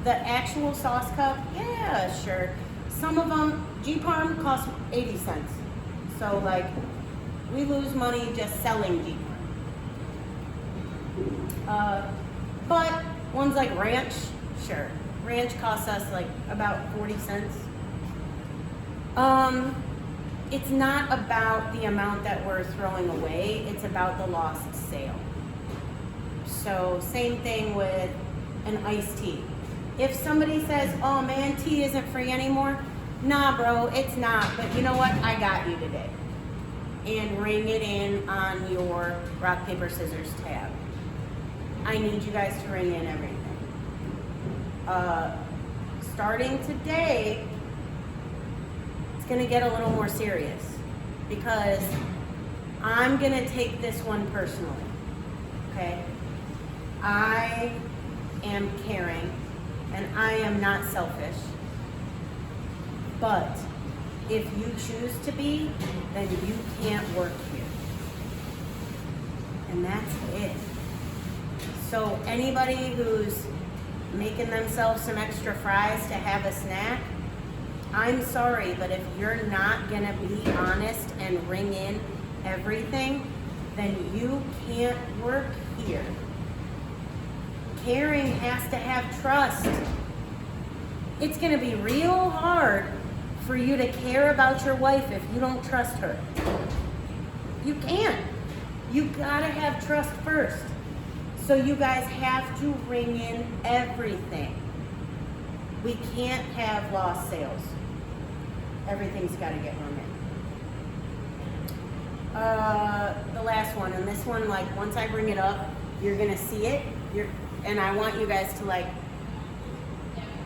The actual sauce cup, yeah, sure. Some of them, G-Parm costs 80 cents. So like, we lose money just selling G-Parm. But ones like Ranch, sure. Ranch costs us like about 40 cents. It's not about the amount that we're throwing away, it's about the lost sale. So same thing with an iced tea. If somebody says, oh man, tea isn't free anymore, nah bro, it's not, but you know what, I got you today. And ring it in on your rock, paper, scissors tab. I need you guys to ring in everything. Starting today, it's gonna get a little more serious because I'm gonna take this one personally, okay? I am caring and I am not selfish, but if you choose to be, then you can't work here. And that's it. So anybody who's making themselves some extra fries to have a snack, I'm sorry, but if you're not gonna be honest and ring in everything, then you can't work here. Caring has to have trust. It's gonna be real hard for you to care about your wife if you don't trust her. You can't. You gotta have trust first. So you guys have to ring in everything. We can't have lost sales. Everything's gotta get rung in. The last one, and this one, like, once I bring it up, you're gonna see it. And I want you guys to, like,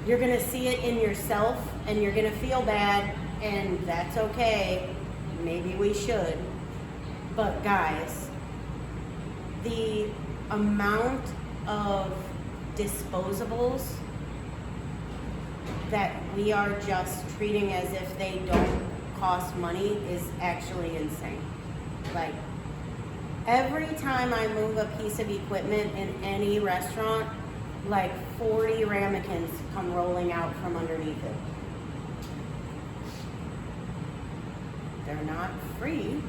you're gonna see it in yourself, and you're gonna feel bad, and that's okay. Maybe we should. But guys, the amount of disposables that we are just treating as if they don't cost money is actually insane. Like, every time I move a piece of equipment in any restaurant, like 40 ramekins come rolling out from underneath it. They're not free.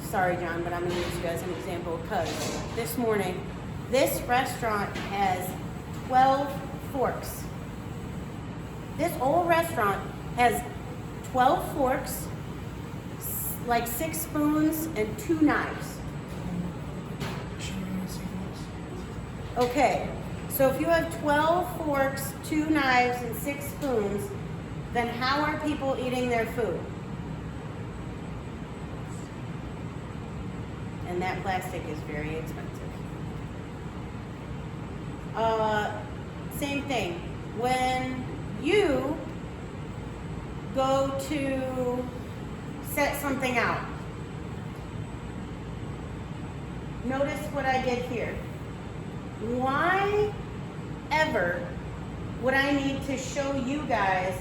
Sorry, John, but I'm gonna use you as an example because this morning, this restaurant has 12 forks. This whole restaurant has 12 forks, like 6 spoons, and 2 knives. Okay, So if you have 12 forks, 2 knives, and 6 spoons, then how are people eating their food? And that plastic is very expensive. Same thing. When you go to set something out, notice what I did here. Why ever would I need to show you guys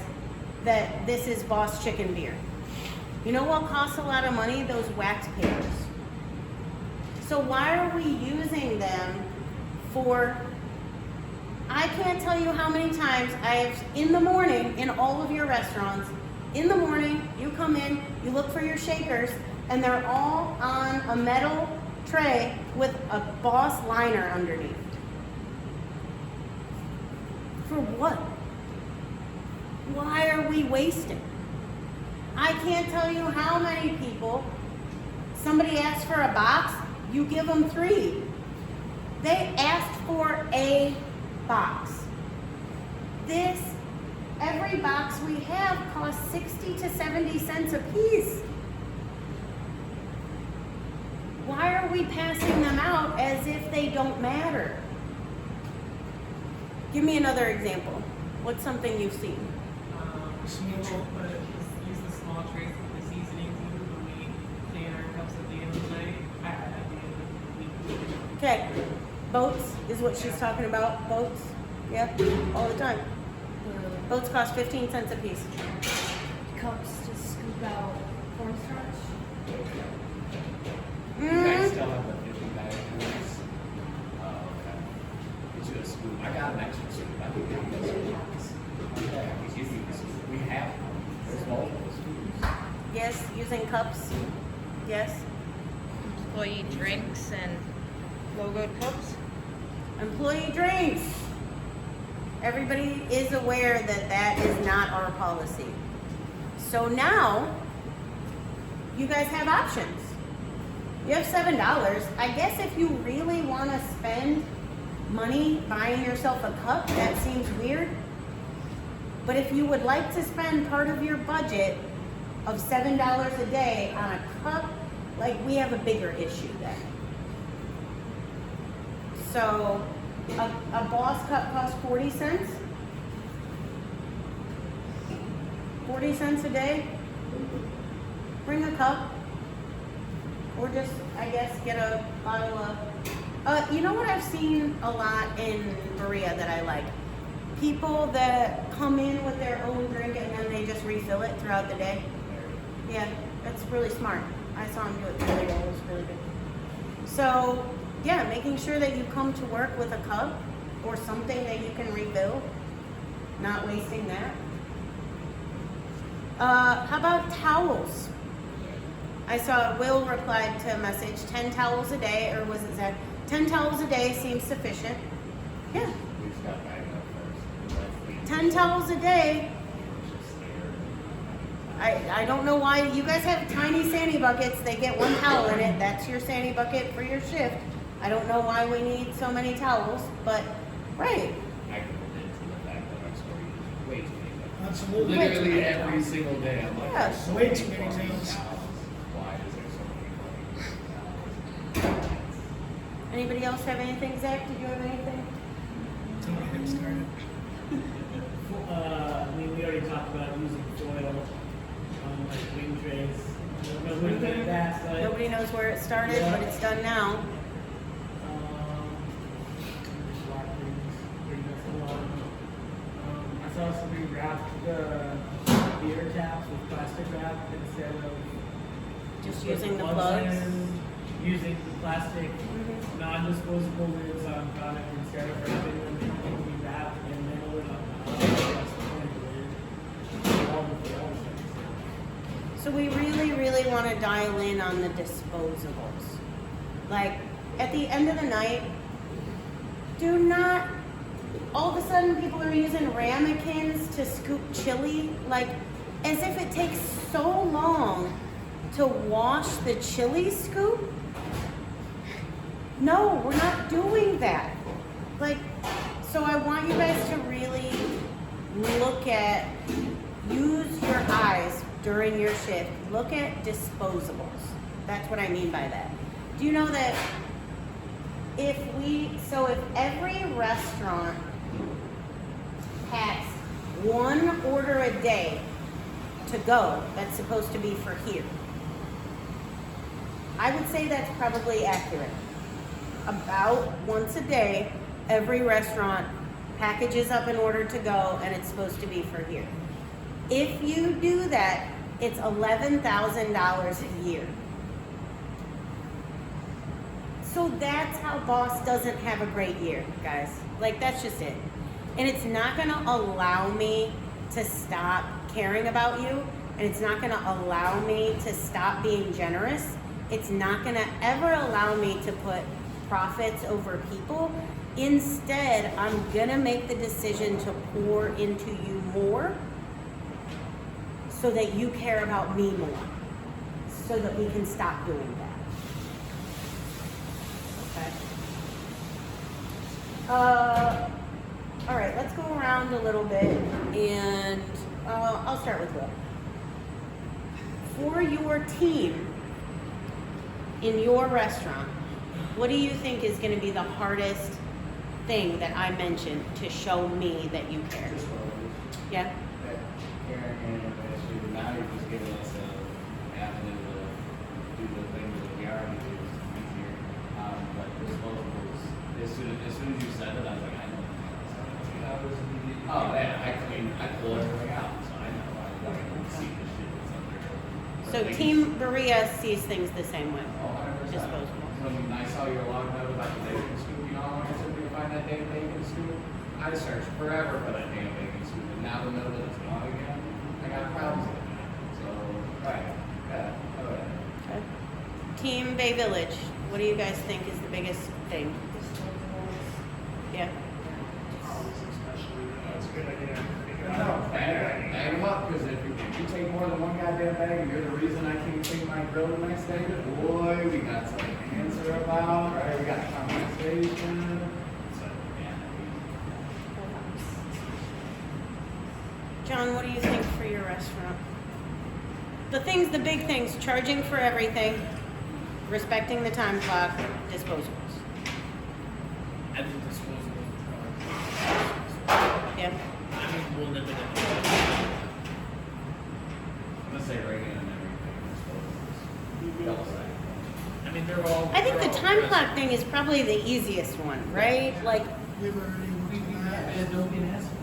that this is Boss Chicken beer? You know what costs a lot of money? Those wax papers. So why are we using them for, I can't tell you how many times I've, in the morning, in all of your restaurants, in the morning, you come in, you look for your shakers, and they're all on a metal tray with a Boss liner underneath. For what? Why are we wasting? I can't tell you how many people, somebody asks for a box, you give them 3. They asked for a box. Every box we have costs 60 to 70 cents a piece. Why are we passing them out as if they don't matter? Give me another example. What's something you've seen? Small But use the small trays with the seasoning when we clean our cups at the end of the night. At the end of the week. Okay, boats is what she's talking about. Boats, yeah, all the time. Boats cost 15 cents a piece. Cups to scoop out cornstarch. You guys still have the 50 bag ones? Oh, okay. Get you a scoop. I got an extra scoop. I think you guys are yeah, because you need a scoop. We have one. There's multiple scoops. Yes, using cups. Yes. Employee drinks and logoed cups. Employee drinks. Everybody is aware that that is not our policy. So now, you guys have options. You have $7. I guess if you really want to spend money buying yourself a cup, that seems weird. But if you would like to spend part of your budget of $7 a day on a cup, like, we have a bigger issue then. So, a Boss cup costs 40 cents. 40 cents a day. Bring a cup. Or just, I guess, get a bottle of, you know what I've seen a lot in Berea that I like? People that come in with their own drink and then they just refill it throughout the day. Yeah, that's really smart. I saw him do it the other day. It was really good. So, yeah, making sure that you come to work with a cup or something that you can refill. Not wasting that. How about towels? I saw Will replied to a message, 10 towels a day, or was it Zach? 10 towels a day seems sufficient. Yeah, We just got back up first. 10 towels a day. I don't know why, you guys have tiny Sandy buckets, they get 1 towel in it, that's your Sandy bucket for your shift. I don't know why we need so many towels, but, right. I can relate to the fact that our store uses way too many. Absolutely. Literally every single day, I'm like, Yeah. there's so Way many too many fucking towels. Why is there so many fucking towels? Anybody else have anything? Zach, did you have anything? Tell me to get started. I mean, we already talked about using foil on like wing trays. Nobody did that, but Nobody knows where it started, but it's done now. black things, pretty much a lot of them. I saw somebody wrap the beer taps with plastic wrap instead of Just put using the plugs. in, using the plastic Mhm. non-disposable lids on product instead of wrapping them in we wrap and mail it on. That's the point of it. All the other things. So we really want to dial in on the disposables. Like, at the end of the night, do not, all of a sudden people are using ramekins to scoop chili, like, as if it takes so long to wash the chili scoop. No, we're not doing that. Like, so use your eyes during your shift. Look at disposables. That's what I mean by that. Do you know that if every restaurant has one order a day to go that's supposed to be for here, I would say that's probably accurate. About once a day, every restaurant packages up an order to go and it's supposed to be for here. If you do that, it's $11,000 a year. So that's how Boss doesn't have a great year, guys. Like, that's just it. And it's not gonna allow me to stop caring about you, and it's not gonna allow me to stop being generous. It's not gonna ever allow me to put profits over people. Instead, I'm gonna make the decision to pour into you more so that you care about me more, so that we can stop doing that. Okay? All right, let's go around a little bit, and I'll start with Will. For your team in your restaurant, what do you think is going to be the hardest thing that I mentioned to show me that you care? Yeah? Now you're just giving us an avenue to do the things that we already do easier. But disposables, as soon as you said it, I was like, I know. Oh, yeah, I pull everything out, so I know. I can see the shit that's up there. So Team Berea sees things the same way. Oh, 100%. Disposable. When I saw your log note about the bacon scoop, you know how long it took me to find that damn bacon scoop? I searched forever for that damn bacon scoop, and now to know that it's gone again, I got problems with that. So, right, yeah, alright. Okay. Team Bay Village, what do you guys think is the biggest thing? Yeah? That's a good idea. Bag them up, because if you take more than one goddamn bag and you're the reason I can't clean my grill the next day, boy, we got something to answer about, right? We got compensation. So, yeah. John, what do you think for your restaurant? The big things, charging for everything, respecting the time clock, disposables. I think disposable. Yeah? I mean, we'll limit it. I'm gonna say regular and everything. Double stack. I mean, they're all. I think they're the all time present. clock thing is probably the easiest one, right? Like, We've already worked on that. Don't be an asshole.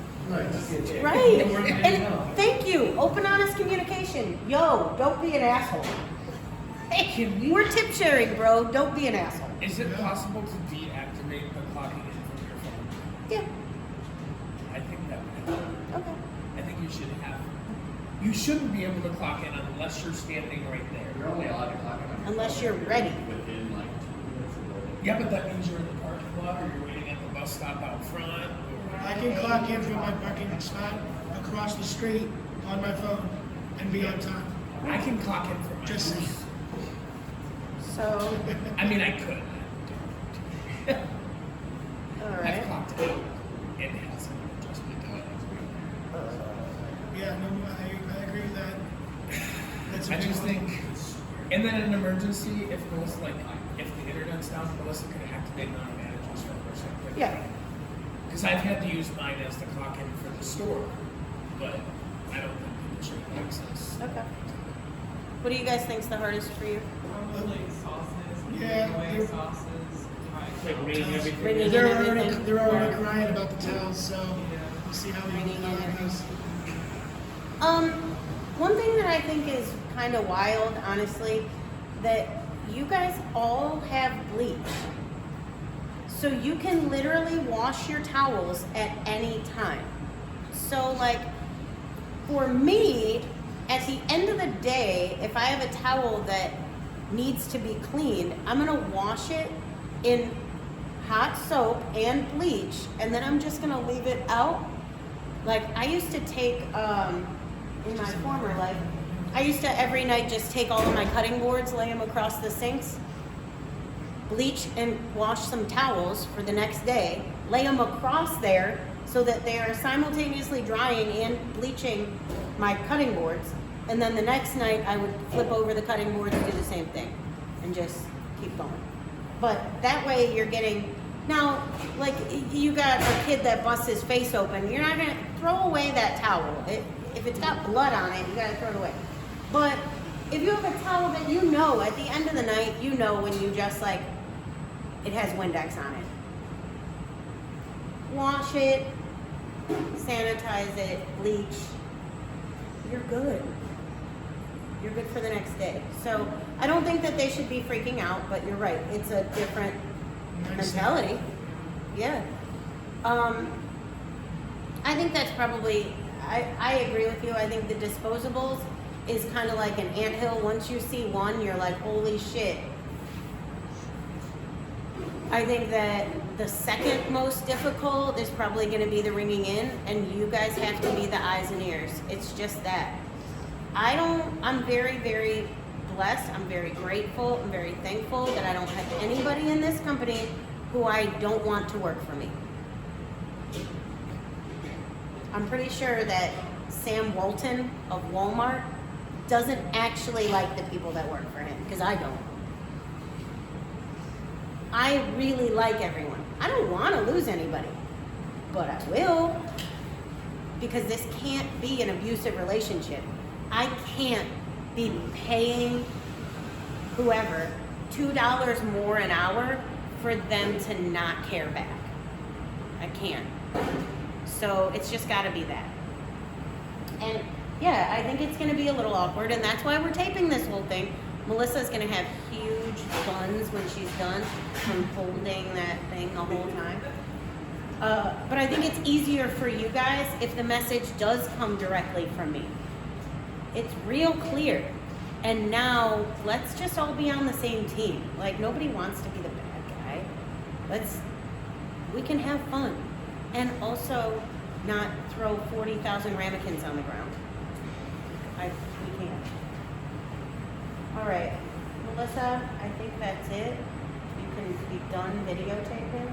right. And thank you. Open, honest communication. Yo, don't be an asshole. Hey, we're tip sharing, bro. Don't be an asshole. Is it possible to deactivate the clocking in from your phone? Yeah. I think that would help. Okay. I think you should have. You shouldn't be able to clock in unless you're standing right there. You're only allowed to clock in on your Unless phone you're ready. within like 2 minutes of the. Yeah, but that means you're in the parking lot or you're waiting at the bus stop out front. Or... I can clock in from my parking spot across the street on my phone and be on time. I can clock in from my Just saying. booth. So, I mean, I could. all I've right. clocked out and it hasn't adjusted to it. Yeah, no, I agree with that. That's a I big just one. think, and then in an emergency, if Melissa, like, if the internet's down, Melissa can activate non-managers for a person. Yeah. Because I've had to use mine as the clock in for the store, but I don't think people should have access. Okay. What do you guys think's the hardest for you? Probably sauces. Yeah, Away they're- sauces. Like ringing everything. Ringing They're in already, everything. they're already crying about the towels, so Yeah. we'll see how Ringing in it goes. One thing that I think is kind of wild, honestly, that you guys all have bleach. So you can literally wash your towels at any time. So like, for me, at the end of the day, if I have a towel that needs to be cleaned, I'm gonna wash it in hot soap and bleach, and then I'm just gonna leave it out. Like, I used to take, in my former life, I used to every night just take all of my cutting boards, lay them across the sinks, bleach and wash some towels for the next day, lay them across there so so that they are simultaneously drying and bleaching my cutting boards. And then the next night I would flip over the cutting boards and do the same thing and just keep going. But that way you're getting, now, like you got a kid that busts his face open, you're not gonna throw away that towel. If it's got blood on it, you gotta throw it away. But if you have a towel that you know at the end of the night, you know when you just like, it has Windex on it. Wash it, sanitize it, bleach, you're good. You're good for the next day. So I don't think that they should be freaking out, but you're right. It's a different mentality. Yeah. I think that's probably, I agree with you. I think the disposables is kind of like an anthill. Once you see one, you're like, holy shit. I think that the second most difficult is probably going to be the ringing in, and you guys have to be the eyes and ears. It's just that. I'm very, very blessed. I'm very grateful. I'm very thankful that I don't have anybody in this company who I don't want to work for me. I'm pretty sure that Sam Walton of Walmart doesn't actually like the people that work for him, because I don't. I really like everyone. I don't want to lose anybody, but I will, because this can't be an abusive relationship. I can't be paying whoever $2 more an hour for them to not care back. I can't. So it's just got to be that. And yeah, I think it's going to be a little awkward, and that's why we're taping this whole thing. Melissa's going to have huge buns when she's done from holding that thing the whole time. But I think it's easier for you guys if the message does come directly from me. It's real clear. And now let's just all be on the same team. Like, nobody wants to be the bad guy. We can have fun. And also not throw 40,000 ramekins on the ground. We can't. All right, Melissa, I think that's it. You can be done videotaping.